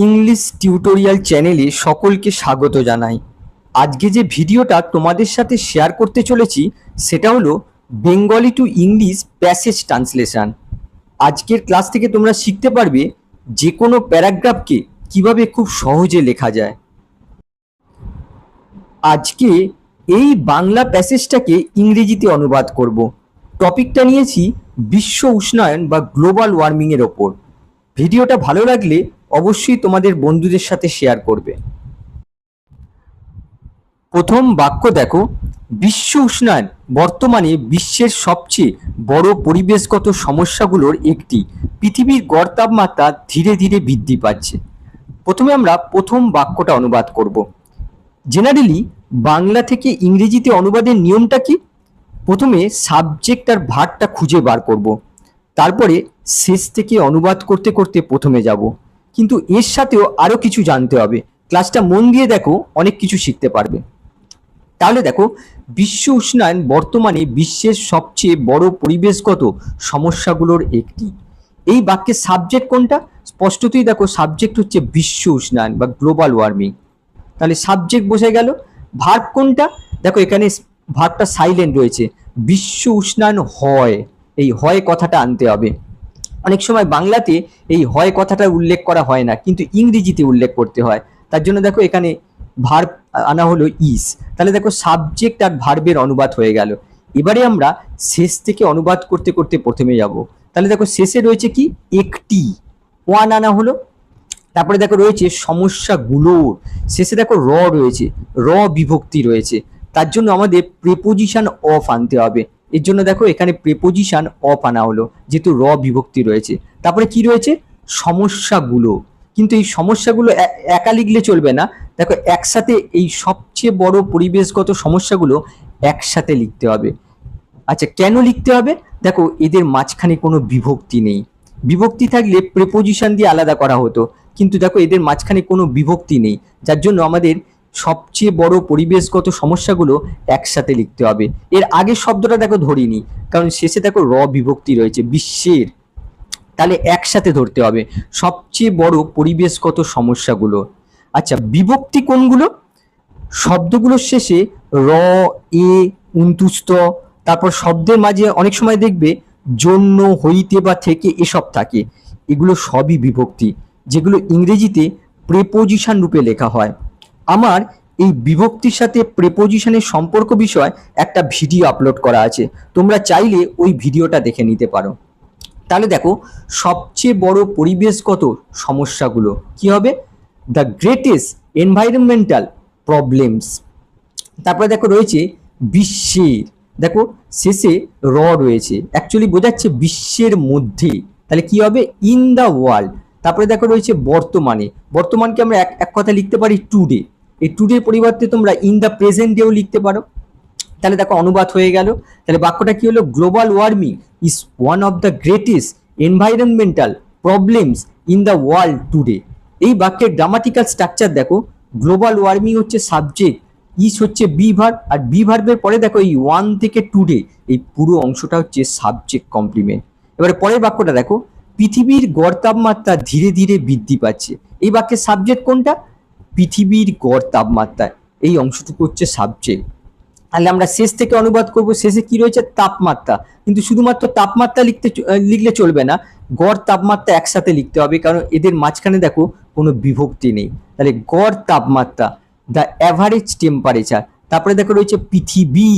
English tutorial চ্যানেলে সকলকে স্বাগত জানাই। আজকে যে ভিডিওটা তোমাদের সাথে শেয়ার করতে চলেছি সেটা হলো Bengali to English passage translation. আজকের ক্লাস থেকে তোমরা শিখতে পারবে যে কোনো প্যারাগ্রাফকে কিভাবে খুব সহজে লেখা যায়। আজকে এই বাংলা প্যাসেজটাকে ইংরেজিতে অনুবাদ করব। টপিকটা নিয়েছি বিশ্ব উষ্ণায়ন বা গ্লোবাল ওয়ার্মিংয়ের ওপর। ভিডিওটা ভালো লাগলে অবশ্যই তোমাদের বন্ধুদের সাথে শেয়ার করবে। প্রথম বাক্য দেখো, বিশ্ব উষ্ণায়ন বর্তমানে বিশ্বের সবচেয়ে বড় পরিবেশগত সমস্যাগুলোর একটি। পৃথিবীর গড় তাপমাত্রা ধীরে ধীরে বৃদ্ধি পাচ্ছে। প্রথমে আমরা প্রথম বাক্যটা অনুবাদ করব। জেনারেলি বাংলা থেকে ইংরেজিতে অনুবাদের নিয়মটা কি? প্রথমে সাবজেক্ট আর ভার্বটা খুঁজে বার করব, তারপরে শেষ থেকে অনুবাদ করতে করতে প্রথমে যাব। কিন্তু এর সাথেও আরো কিছু জানতে হবে। ক্লাসটা মন দিয়ে দেখো, অনেক কিছু শিখতে পারবে। তাহলে দেখো, বিশ্ব উষ্ণায়ন বর্তমানে বিশ্বের সবচেয়ে বড় পরিবেশগত সমস্যাগুলোর একটি। এই বাক্যের সাবজেক্ট কোনটা? স্পষ্টতই দেখো, সাবজেক্ট হচ্ছে বিশ্ব উষ্ণায়ন বা গ্লোবাল ওয়ার্মিং। তাহলে সাবজেক্ট বোঝা গেল। ভার্ব কোনটা? দেখো এখানে ভার্বটা সাইলেন্ট রয়েছে। বিশ্ব উষ্ণায়ন হয়, এই হয় কথাটা আনতে হবে। অনেক সময় বাংলাতে এই হয় কথাটা উল্লেখ করা হয় না, কিন্তু ইংরেজিতে উল্লেখ করতে হয়। তার জন্য দেখো এখানে ভার্ব আনা হলো ইস। তাহলে দেখো সাবজেক্ট আর ভার্বের অনুবাদ হয়ে গেল। এবারে আমরা শেষ থেকে অনুবাদ করতে করতে প্রথমে যাব। তাহলে দেখো শেষে রয়েছে কি? একটি, ওয়ান আনা হলো। তারপরে দেখো রয়েছে সমস্যাগুলোর, শেষে দেখো র রয়েছে, র বিভক্তি রয়েছে। তার জন্য আমাদের প্রিপোজিশন অফ আনতে হবে। এর জন্য দেখো এখানে প্রিপোজিশন অফ আনা হলো, যেহেতু র বিভক্তি রয়েছে। তারপরে কি রয়েছে? সমস্যাগুলো। কিন্তু এই সমস্যাগুলো একা লিখলে চলবে না, দেখো একসাথে এই সবচেয়ে বড় পরিবেশগত সমস্যাগুলো একসাথে লিখতে হবে। আচ্ছা, কেন লিখতে হবে? দেখো এদের মাঝখানে কোনো বিভক্তি নেই। বিভক্তি থাকলে প্রিপোজিশন দিয়ে আলাদা করা হতো, কিন্তু দেখো এদের মাঝখানে কোনো বিভক্তি নেই, যার জন্য আমাদের সবচেয়ে বড় পরিবেশগত সমস্যাগুলো একসাথে লিখতে হবে। এর আগের শব্দটা দেখো ধরিনি, কারণ শেষে দেখো র বিভক্তি রয়েছে বিশ্বের। তাহলে একসাথে ধরতে হবে সবচেয়ে বড় পরিবেশগত সমস্যাগুলো। আচ্ছা, বিভক্তি কোনগুলো? শব্দগুলোর শেষে র, এ, উন্তুস্ত, তারপর শব্দের মাঝে অনেক সময় দেখবে জন্য, হইতে বা থেকে এসব থাকে। এগুলো সবই বিভক্তি, যেগুলো ইংরেজিতে প্রেপোজিশন রূপে লেখা হয়। আমার এই বিভক্তির সাথে প্রেপোজিশনের সম্পর্ক বিষয় একটা ভিডিও আপলোড করা আছে, তোমরা চাইলে ওই ভিডিওটা দেখে নিতে পারো। তাহলে দেখো সবচেয়ে বড় পরিবেশগত সমস্যাগুলো কি হবে? The greatest environmental problems. তারপরে দেখো রয়েছে বিশ্বের, দেখো শেষে র রয়েছে, অ্যাকচুয়ালি বোঝাচ্ছে বিশ্বের মধ্যে। তাহলে কি হবে? In the world. তারপরে দেখো রয়েছে বর্তমানে, বর্তমানকে আমরা এক কথা লিখতে পারি টুডে। এই টুডের পরিবর্তে তোমরা ইন দ্য প্রেজেন্ট ডেও লিখতে পারো। তাহলে দেখো অনুবাদ হয়ে গেল। তাহলে বাক্যটা কি হলো? Global warming is one of the greatest environmental problems in the world today. এই বাক্যের গ্রামাটিক্যাল স্ট্রাকচার দেখো, গ্লোবাল ওয়ার্মিং হচ্ছে সাবজেক্ট, ইজ হচ্ছে বি ভার্ব, আর বি ভার্বের পরে দেখো এই ওয়ান থেকে টুডে, এই পুরো অংশটা হচ্ছে সাবজেক্ট কমপ্লিমেন্ট। এবারে পরের বাক্যটা দেখো, পৃথিবীর গড় তাপমাত্রা ধীরে ধীরে বৃদ্ধি পাচ্ছে। এই বাক্যের সাবজেক্ট কোনটা? পৃথিবীর গড় তাপমাত্রা, এই অংশটুকু হচ্ছে সাবজেক্ট। তাহলে আমরা শেষ থেকে অনুবাদ করব। শেষে কি রয়েছে? তাপমাত্রা। কিন্তু শুধুমাত্র তাপমাত্রা লিখলে চলবে না, গড় তাপমাত্রা একসাথে লিখতে হবে, কারণ এদের মাঝখানে দেখো কোনো বিভক্তি নেই। তাহলে গড় তাপমাত্রা, দ্য অ্যাভারেজ টেম্পারেচার। তারপরে দেখো রয়েছে পৃথিবী,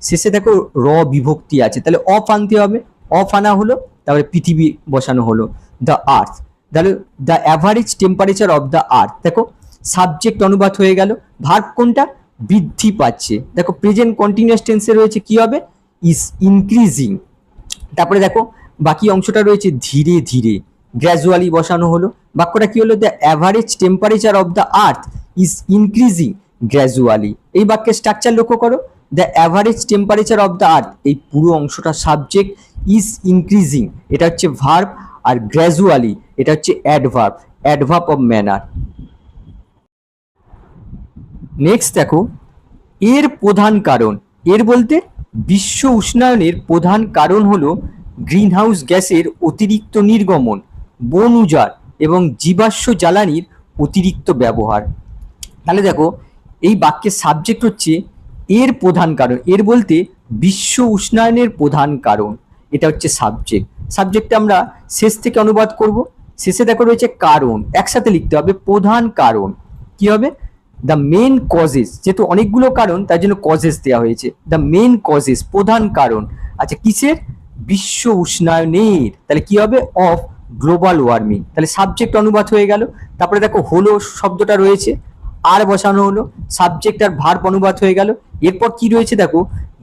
শেষে দেখো র বিভক্তি আছে, তাহলে অফ আনতে হবে, অফ আনা হলো, তারপরে পৃথিবী বসানো হলো। দ্য আর্থ, তাহলে the average temperature of the earth. দেখো সাবজেক্ট অনুবাদ হয়ে গেল। ভার্ব কোনটা? বৃদ্ধি পাচ্ছে। দেখো প্রেজেন্ট কন্টিনিউয়াস টেন্সে রয়েছে, কি হবে? Is increasing. তারপরে দেখো বাকি অংশটা রয়েছে ধীরে ধীরে, গ্র্যাজুয়ালি বসানো হলো। বাক্যটা কি হলো? The average temperature of the earth is increasing gradually. এই বাক্যের স্ট্রাকচার লক্ষ্য করো, the average temperature of the earth, এই পুরো অংশটা সাবজেক্ট, ইজ ইনক্রিজিং এটা হচ্ছে ভার্ব, আর গ্র্যাজুয়ালি এটা হচ্ছে adverb, adverb of manner. Next দেখো, এর প্রধান কারণ। এর বলতে বিশ্ব উষ্ণায়নের প্রধান কারণ হলো গ্রিনহাউস গ্যাসের অতিরিক্ত নির্গমন, বন উজাড় এবং জীবাশ্ম জ্বালানির অতিরিক্ত ব্যবহার। তাহলে দেখো এই বাক্যের সাবজেক্ট হচ্ছে এর প্রধান কারণ, এর বলতে বিশ্ব উষ্ণায়নের প্রধান কারণ, এটা হচ্ছে সাবজেক্ট। সাবজেক্টটা আমরা শেষ থেকে অনুবাদ করব। শেষে দেখো রয়েছে কারণ, একসাথে লিখতে হবে প্রধান কারণ। কি হবে? দ্য মেন কজেস, যেহেতু অনেকগুলো কারণ তার জন্য কজেস দেওয়া হয়েছে, দ্য মেন কজেস প্রধান কারণ। আচ্ছা কিসের? বিশ্ব উষ্ণায়নের, তাহলে কি হবে? Of global warming. তাহলে সাবজেক্ট অনুবাদ হয়ে গেল। তারপরে দেখো হলো শব্দটা রয়েছে, আর বসানো হলো, সাবজেক্ট আর ভার্ব অনুবাদ হয়ে গেল। এরপর কি রয়েছে দেখো,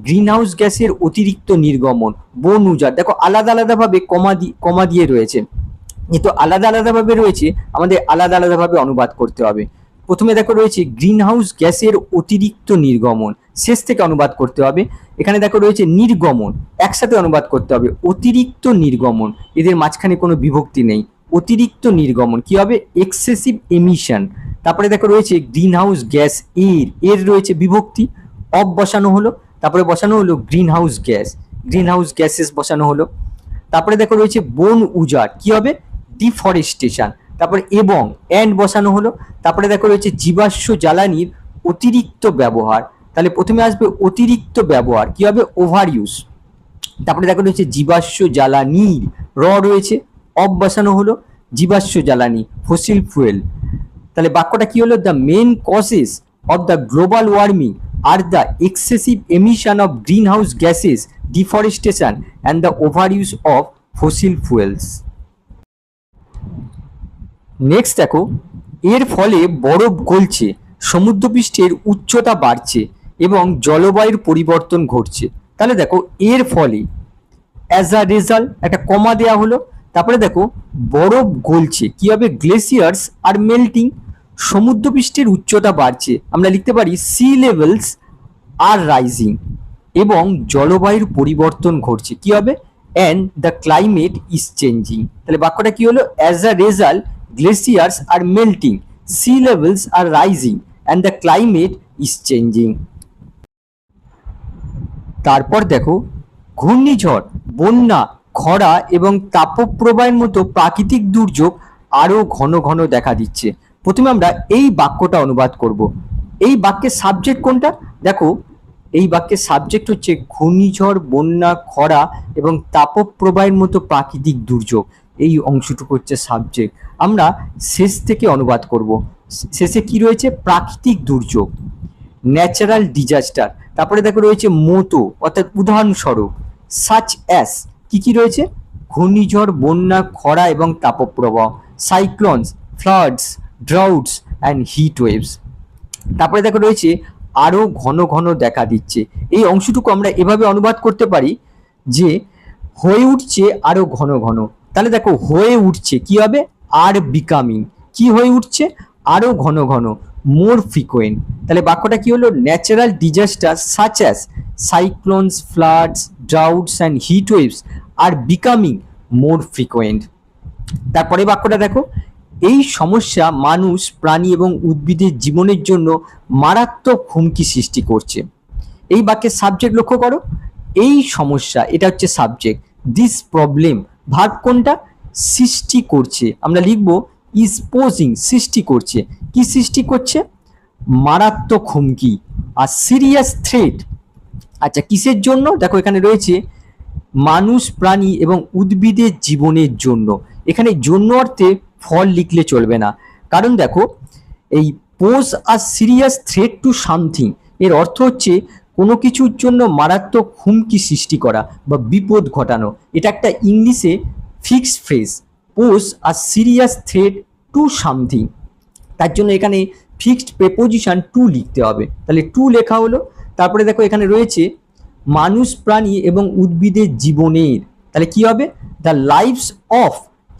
গ্রিনহাউস গ্যাসের অতিরিক্ত নির্গমন, বন উজাড়। দেখো আলাদা আলাদাভাবে কমা দিয়ে রয়েছে, যেহেতু আলাদা আলাদাভাবে রয়েছে আমাদের আলাদা আলাদাভাবে অনুবাদ করতে হবে। প্রথমে দেখো রয়েছে গ্রিনহাউস গ্যাসের অতিরিক্ত নির্গমন, শেষ থেকে অনুবাদ করতে হবে। এখানে দেখো রয়েছে নির্গমন, একসাথে অনুবাদ করতে হবে অতিরিক্ত নির্গমন, এদের মাঝখানে কোনো বিভক্তি নেই। অতিরিক্ত নির্গমন কি হবে? Excessive emission. তারপরে দেখো রয়েছে গ্রিনহাউস গ্যাস, এর রয়েছে বিভক্তি, অফ বসানো হলো, তারপরে বসানো হলো গ্রিনহাউস গ্যাস, গ্রিনহাউস গ্যাসেস বসানো হলো। তারপরে দেখো রয়েছে বন উজাড়, কি হবে? ডিফরেস্টেশন। তারপরে এবং এন্ড বসানো হলো। তারপরে দেখো রয়েছে জীবাশ্ম জ্বালানির অতিরিক্ত ব্যবহার, তাহলে প্রথমে আসবে অতিরিক্ত ব্যবহার, কি হবে? Over use. তারপরে দেখো রয়েছে জীবাশ্ম জ্বালানির, রয়েছে, অফ বসানো হলো, জীবাশ্ম জ্বালানি ফসিল ফুয়েল। তাহলে বাক্যটা কি হলো? The main causes of the global warming are the excessive emission of greenhouse gases, deforestation and the overuse of fossil fuels. Next দেখো, এর ফলে বরফ গলছে, সমুদ্রপৃষ্ঠের উচ্চতা বাড়ছে এবং জলবায়ুর পরিবর্তন ঘটছে। তাহলে দেখো এর ফলে, অ্যাজ আ রেজাল্ট, একটা কমা দেওয়া হলো। তারপরে দেখো বরফ গলছে, কি হবে? গ্লেসিয়ার্স আর মেল্টিং, সমুদ্রপৃষ্ঠের উচ্চতা বাড়ছে, আমরা লিখতে পারি সি লেভেলস আর রাইজিং, এবং জলবায়ুর পরিবর্তন ঘটছে, কি হবে? And the climate is changing. তাহলে বাক্যটা কি হলো? As a result glaciers are melting, sea levels are rising, and the climate is changing. তারপর দেখো ঘূর্ণিঝড়, বন্যা, খরা এবং তাপপ্রবাহের মতো প্রাকৃতিক দুর্যোগ আরো ঘন ঘন দেখা দিচ্ছে। প্রথমে আমরা এই বাক্যটা অনুবাদ করব। এই বাক্যের সাবজেক্ট কোনটা? দেখো এই বাক্যের সাবজেক্ট হচ্ছে ঘূর্ণিঝড়, বন্যা, খরা এবং তাপপ্রবাহের মতো প্রাকৃতিক দুর্যোগ, এই অংশটুকু হচ্ছে সাবজেক্ট। আমরা শেষ থেকে অনুবাদ করব। শেষে কি রয়েছে? প্রাকৃতিক দুর্যোগ, ন্যাচারাল ডিজাস্টার। তারপরে দেখো রয়েছে মতো, অর্থাৎ উদাহরণস্বরূপ, সাচ অ্যাস, কি কি রয়েছে? ঘূর্ণিঝড়, বন্যা, খরা এবং তাপপ্রবাহ, cyclones, floods, droughts and heat waves. তারপরে দেখো রয়েছে আরো ঘন ঘন দেখা দিচ্ছে। এই অংশটুকু আমরা এভাবে অনুবাদ করতে পারি যে হয়ে উঠছে আরো ঘন ঘন। তাহলে দেখো হয়ে উঠছে, কি হবে? আর বিকামিং, কি হয়ে উঠছে? আরো ঘন ঘন, মোর ফ্রিকোয়েন্ট। তাহলে বাক্যটা কি হলো? Natural disaster such as cyclones, floods, droughts and heat waves are becoming more frequent. তারপরে বাক্যটা দেখো, এই সমস্যা মানুষ, প্রাণী এবং উদ্ভিদের জীবনের জন্য মারাত্মক হুমকি সৃষ্টি করছে। এই বাক্যের সাবজেক্ট লক্ষ্য করো, এই সমস্যা, এটা হচ্ছে সাবজেক্ট। দিস প্রবলেম, ভার্ব কোনটা? সৃষ্টি করছে, আমরা লিখবো ইজ পোজিং, সৃষ্টি করছে। কি সৃষ্টি করছে? মারাত্মক হুমকি। আর সিরিয়াস থ্রেট, আচ্ছা কিসের জন্য? দেখো এখানে রয়েছে মানুষ, প্রাণী এবং উদ্ভিদের জীবনের জন্য। এখানে জন্য অর্থে ফল লিখলে চলবে না, কারণ দেখো এই pose a serious threat to something, এর অর্থ হচ্ছে কোনো কিছুর জন্য মারাত্মক হুমকি সৃষ্টি করা বা বিপদ ঘটানো। এটা একটা ইংলিশে fixed phrase, pose a serious threat to something. তার জন্য এখানে ফিক্সড প্রেপোজিশন টু লিখতে হবে, তাহলে টু লেখা হলো। তারপরে দেখো এখানে রয়েছে মানুষ, প্রাণী এবং উদ্ভিদের জীবনের, তাহলে কি হবে? The lives of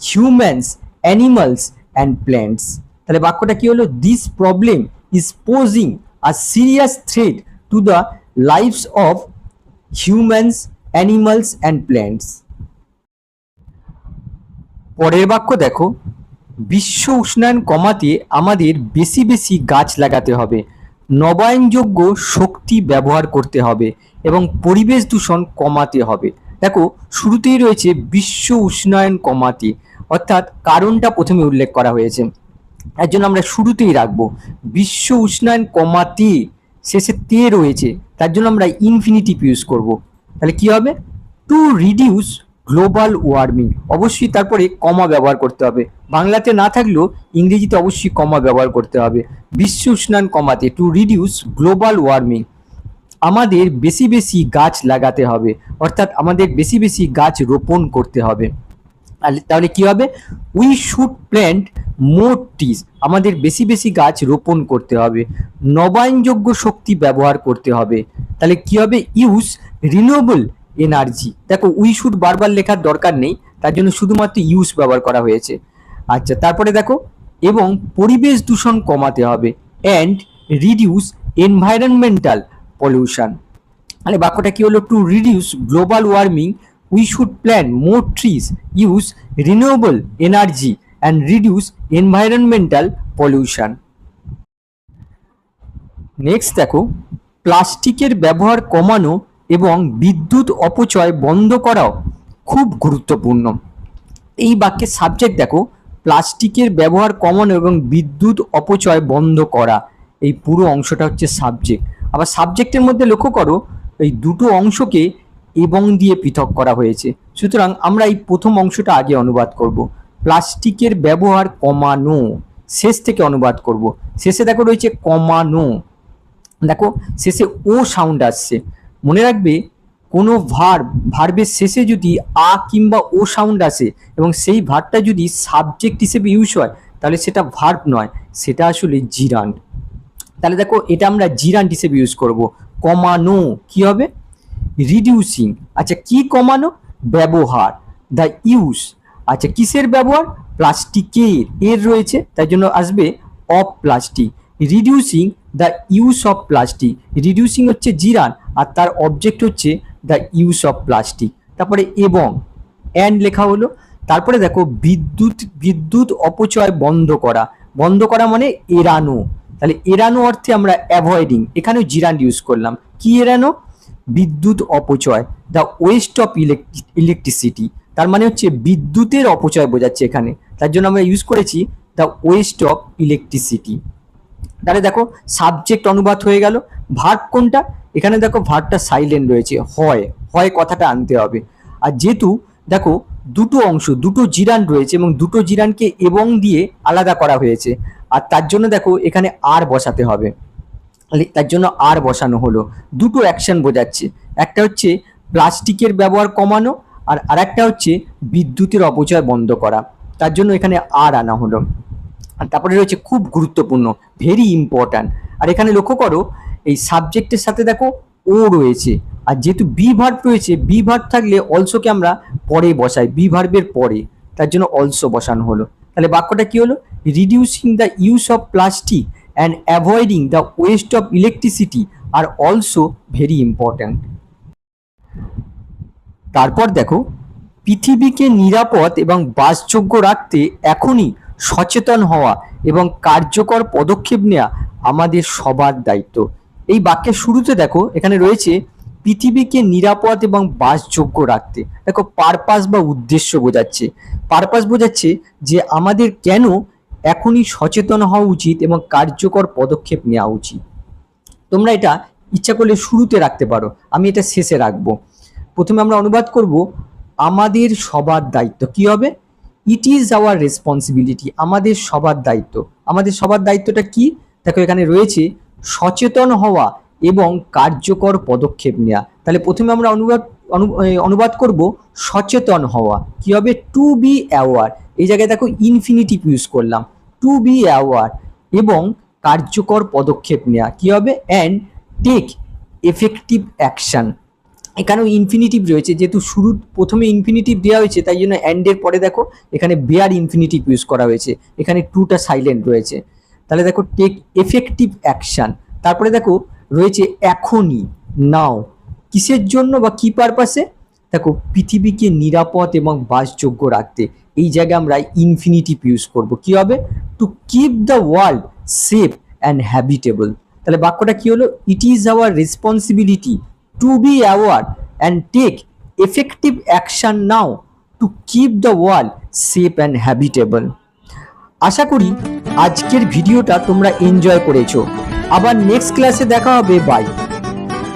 humans, animals and plants. তাহলে বাক্যটা কি হলো? This problem is posing a serious threat to the lives of humans, animals and plants. পরের বাক্য দেখো, বিশ্ব উষ্ণায়ন কমাতে আমাদের বেশি বেশি গাছ লাগাতে হবে, নবায়নযোগ্য শক্তি ব্যবহার করতে হবে এবং পরিবেশ দূষণ কমাতে হবে। দেখো শুরুতেই রয়েছে বিশ্ব উষ্ণায়ন কমাতে, অর্থাৎ কারণটা প্রথমে উল্লেখ করা হয়েছে। এর জন্য আমরা শুরুতেই রাখবো বিশ্ব উষ্ণায়ন কমাতে, শেষে তে রয়েছে, তার জন্য আমরা ইনফিনিটিভ ইউজ করব। তাহলে কি হবে? টু রিডিউস গ্লোবাল ওয়ার্মিং, অবশ্যই তারপরে কমা ব্যবহার করতে হবে, বাংলাতে না থাকলেও ইংরেজিতে অবশ্যই কমা ব্যবহার করতে হবে। বিশ্ব উষ্ণায়ন কমাতে, টু রিডিউস গ্লোবাল ওয়ার্মিং, আমাদের বেশি বেশি গাছ লাগাতে হবে, অর্থাৎ আমাদের বেশি বেশি গাছ রোপণ করতে হবে। তাহলে কি হবে? We should plant more trees, আমাদের বেশি বেশি গাছ রোপণ করতে হবে। নবায়নযোগ্য শক্তি ব্যবহার করতে হবে, তাহলে কি হবে? Use renewable energy. দেখো উই শুড বারবার লেখার দরকার নেই, তার জন্য শুধুমাত্র ইউজ ব্যবহার করা হয়েছে। আচ্ছা, তারপরে দেখো এবং পরিবেশ দূষণ কমাতে হবে, অ্যান্ড রিডিউস এনভায়রনমেন্টাল পলিউশন। তাহলে বাক্যটা কি হলো? To reduce global warming we should plant more trees, use renewable energy and reduce environmental pollution. Next দেখো প্লাস্টিকের ব্যবহার কমানো এবং বিদ্যুৎ অপচয় বন্ধ করাও খুব গুরুত্বপূর্ণ। এই বাক্যের সাবজেক্ট দেখো, প্লাস্টিকের ব্যবহার কমানো এবং বিদ্যুৎ অপচয় বন্ধ করা, এই পুরো অংশটা হচ্ছে সাবজেক্ট। আবার সাবজেক্টের মধ্যে লক্ষ্য করো এই দুটো অংশকে এবং দিয়ে পৃথক করা হয়েছে, সুতরাং আমরা এই প্রথম অংশটা আগে অনুবাদ করব। প্লাস্টিকের ব্যবহার কমানো, শেষ থেকে অনুবাদ করব। শেষে দেখো রয়েছে কমানো, দেখো শেষে ও সাউন্ড আসছে। মনে রাখবে কোনো ভার্বের শেষে যদি আ কিংবা ও সাউন্ড আসে এবং সেই ভার্বটা যদি সাবজেক্ট হিসেবে ইউজ হয়, তাহলে সেটা ভার্ব নয়, সেটা আসলে জিরান্ড। তাহলে দেখো এটা আমরা জিরান্ড হিসেবে ইউজ করব। কমানো কি হবে? রিডিউসিং। আচ্ছা, কি কমানো? ব্যবহার, দ্য ইউজ। আচ্ছা, কিসের ব্যবহার? প্লাস্টিকের, এর রয়েছে তাই জন্য আসবে of plastic. Reducing the use of plastic, reducing হচ্ছে জিরান আর তার অবজেক্ট হচ্ছে দ্য ইউজ অফ প্লাস্টিক। তারপরে এবং অ্যান্ড লেখা হলো। তারপরে দেখো বিদ্যুৎ অপচয় বন্ধ করা, বন্ধ করা মানে এড়ানো। তাহলে এড়ানো অর্থে আমরা অ্যাভয়েডিং, এখানেও জিরান ইউজ করলাম। কি এড়ানো? বিদ্যুৎ অপচয়, দ্য ওয়েস্ট অফ ইলেকট্রিসিটি, তার মানে হচ্ছে বিদ্যুতের অপচয় বোঝাচ্ছে এখানে, তার জন্য আমরা ইউজ করেছি দ্য ওয়েস্ট অফ ইলেকট্রিসিটি। তাহলে দেখো সাবজেক্ট অনুবাদ হয়ে গেল। ভার্ব কোনটা? এখানে দেখো ভার্বটা সাইলেন্ট রয়েছে, হয়, হয় কথাটা আনতে হবে। আর যেহেতু দেখো দুটো অংশ, দুটো জিরান রয়েছে এবং দুটো জিরানকে এবং দিয়ে আলাদা করা হয়েছে, আর তার জন্য দেখো এখানে আর বসাতে হবে, তার জন্য আর বসানো হলো। দুটো অ্যাকশন বোঝাচ্ছে, একটা হচ্ছে প্লাস্টিকের ব্যবহার কমানো আর আরেকটা হচ্ছে বিদ্যুতের অপচয় বন্ধ করা, তার জন্য এখানে আর আনা হলো। আর তারপরে রয়েছে খুব গুরুত্বপূর্ণ, ভেরি ইম্পর্ট্যান্ট। আর এখানে লক্ষ্য করো এই সাবজেক্টের সাথে দেখো ও রয়েছে, আর যেহেতু বি ভার্ব রয়েছে, বি ভার্ব থাকলে অলসোকে আমরা পরে বসাই, বি ভার্বের পরে, তার জন্য অলসো বসানো হলো। তাহলে বাক্যটা কি হলো? Reducing the use of plastic and avoiding the West of electricity are also very important. তারপর দেখো পৃথিবীকে নিরাপদ এবং বাসযোগ্য রাখতে এখনই সচেতন হওয়া এবং কার্যকর পদক্ষেপ নেওয়া আমাদের সবার দায়িত্ব। এই বাক্যের শুরুতে দেখো এখানে রয়েছে পৃথিবীকে নিরাপদ এবং বাসযোগ্য রাখতে। দেখো পারপাস বা উদ্দেশ্য বোঝাচ্ছে, পারপাস বোঝাচ্ছে যে আমাদের কেন এখনই সচেতন হওয়া উচিত এবং কার্যকর পদক্ষেপ নেওয়া উচিত। তোমরা এটা ইচ্ছা করলে শুরুতে রাখতে পারো, আমি এটা শেষে রাখবো। প্রথমে আমরা অনুবাদ করব আমাদের সবার দায়িত্ব। কি হবে? ইট ইজ আওয়ার রেসপন্সিবিলিটি, আমাদের সবার দায়িত্ব। আমাদের সবার দায়িত্বটা কি? দেখো এখানে রয়েছে সচেতন হওয়া এবং কার্যকর পদক্ষেপ নেওয়া। তাহলে প্রথমে আমরা অনুবাদ করব সচেতন হওয়া। কি হবে? টু বি অ্যাওয়ার, এই জায়গায় দেখো ইনফিনিটিভ ইউজ করলাম, টু বি অ্যাওয়ার, এবং কার্যকর পদক্ষেপ নেওয়া। কি হবে? And take effective action. এখানেও ইনফিনিটিভ রয়েছে, যেহেতু প্রথমে ইনফিনিটিভ দেওয়া হয়েছে তাই জন্য অ্যান্ডের পরে দেখো এখানে বেয়ার ইনফিনিটিভ ইউজ করা হয়েছে, এখানে টুটা সাইলেন্ট রয়েছে। তাহলে দেখো টেক এফেক্টিভ অ্যাকশন। তারপরে দেখো রয়েছে এখনই, নাও, কিসের জন্য বা কি পারপাসে? দেখো পৃথিবীকে নিরাপদ এবং বাসযোগ্য রাখতে, এই জায়গায় আমরা ইনফিনিটিভ ইউজ করব। কি হবে? To keep the world safe and habitable. তাহলে বাক্যটা কি হলো? It is our responsibility to be aware and take effective action now to keep the world safe and habitable. আশা করি আজকের ভিডিওটা তোমরা এনজয় করেছো। আবার নেক্সট ক্লাসে দেখা হবে। বাই।